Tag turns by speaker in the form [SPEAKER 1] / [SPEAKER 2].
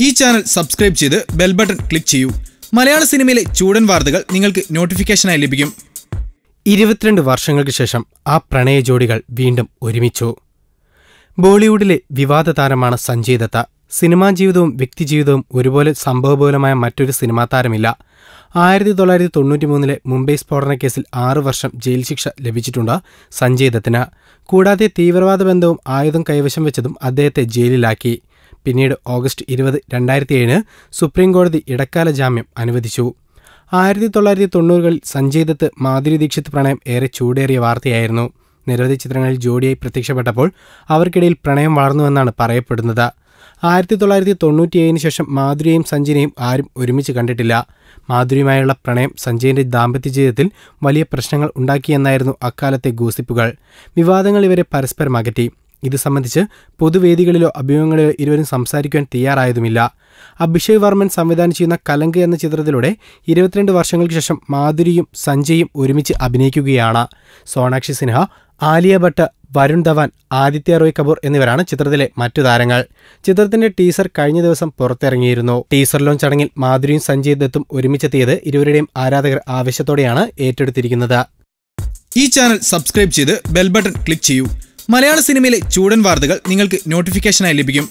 [SPEAKER 1] ഈ channel subscribe ചെയ്ത് bell button click ചെയ്യൂ. മലയാള സിനിമയിലെ ചൂടൻ വാർത്തകൾ നിങ്ങൾക്ക് നോട്ടിഫിക്കേഷനായി ലഭിക്കും.
[SPEAKER 2] 22 വർഷങ്ങൾക്ക് ശേഷം ആ പ്രണയ ജോഡികൾ വീണ്ടും ഒരുമിച്ചു. ബോളിവുഡിലെ വിവാദ താരമാണ് സഞ്ജയ് ദത്ത. സിനിമാ ജീവിതവും വ്യക്തിജീവിതവും ഒരുപോലെ സംഭവബഹുലമായ മറ്റൊരു സിനിമാ താരമില്ല. 1993 മുംബൈ സ്ഫോടന കേസിൽ 6 വർഷം ജയിൽ ശിക്ഷ ലഭിച്ചിട്ടുണ്ട് സഞ്ജയ് ദത്തിന്. കൂടാതെ തീവ്രവാദ ബന്ധവും ആയുധം കൈവശം വെച്ചതും അദ്ദേഹത്തെ ജയിലിലാക്കി. പിന്നീട് ഓഗസ്റ്റ് 20, 2007 സുപ്രീംകോടതി ഇടക്കാല ജാമ്യം അനുവദിച്ചു. 1990കളിൽ സഞ്ജയ് ദത്ത് മാധുരി ദീക്ഷിത് പ്രണയം ഏറെ ചൂടേറിയ വാർത്തയായിരുന്നു. നിരവധി ചിത്രങ്ങളിൽ ജോഡിയായി പ്രത്യക്ഷപ്പെട്ടപ്പോൾ അവർക്കിടയിൽ പ്രണയം വളർന്നുവെന്നാണ് പറയപ്പെടുന്നത്. 1997 ശേഷം മാധുരിയെയും സഞ്ജയിനെയും ആരും ഒരുമിച്ച് കണ്ടിട്ടില്ല. മാധുരിയുമായുള്ള പ്രണയം സഞ്ജയിന്റെ ദാമ്പത്യ ജീവിതത്തിൽ വലിയ പ്രശ്നങ്ങൾ ഉണ്ടാക്കിയെന്നായിരുന്നു അക്കാലത്തെ ഗോസിപ്പുകൾ. വിവാദങ്ങൾ ഇവരെ പരസ്പരം അകറ്റി. ഇത് സംബന്ധിച്ച് പൊതുവേദികളിലോ അഭിമുഖങ്ങളിലോ ഇരുവരും സംസാരിക്കുവാൻ തയ്യാറായതുമില്ല. അഭിഷേക് വർമ്മൻ സംവിധാനം ചെയ്യുന്ന കലങ്ക് എന്ന ചിത്രത്തിലൂടെ 22 വർഷങ്ങൾക്ക് ശേഷം മാധുരിയും സഞ്ജയും ഒരുമിച്ച് അഭിനയിക്കുകയാണ്. സോണാക്ഷി സിൻഹ, ആലിയ ഭട്ട്, വരുൺ ധവാൻ, ആദിത്യ റോയ് കപൂർ എന്നിവരാണ് ചിത്രത്തിലെ മറ്റു താരങ്ങൾ. ചിത്രത്തിന്റെ ടീസർ കഴിഞ്ഞ ദിവസം പുറത്തിറങ്ങിയിരുന്നു. ടീസർ ലോഞ്ച് ചടങ്ങിൽ മാധുരിയും സഞ്ജയ് ദത്തും ഒരുമിച്ചെത്തിയത് ഇരുവരുടെയും ആരാധകർ ആവേശത്തോടെയാണ് ഏറ്റെടുത്തിരിക്കുന്നത്.
[SPEAKER 1] ഈ ചാനൽ സബ്സ്ക്രൈബ് ചെയ്ത് ബെൽ ബട്ടൺ ക്ലിക്ക് ചെയ്യൂ. മലയാള സിനിമയിലെ ചൂടൻ വാർത്തകൾ നിങ്ങൾക്ക് നോട്ടിഫിക്കേഷനായി ലഭിക്കും.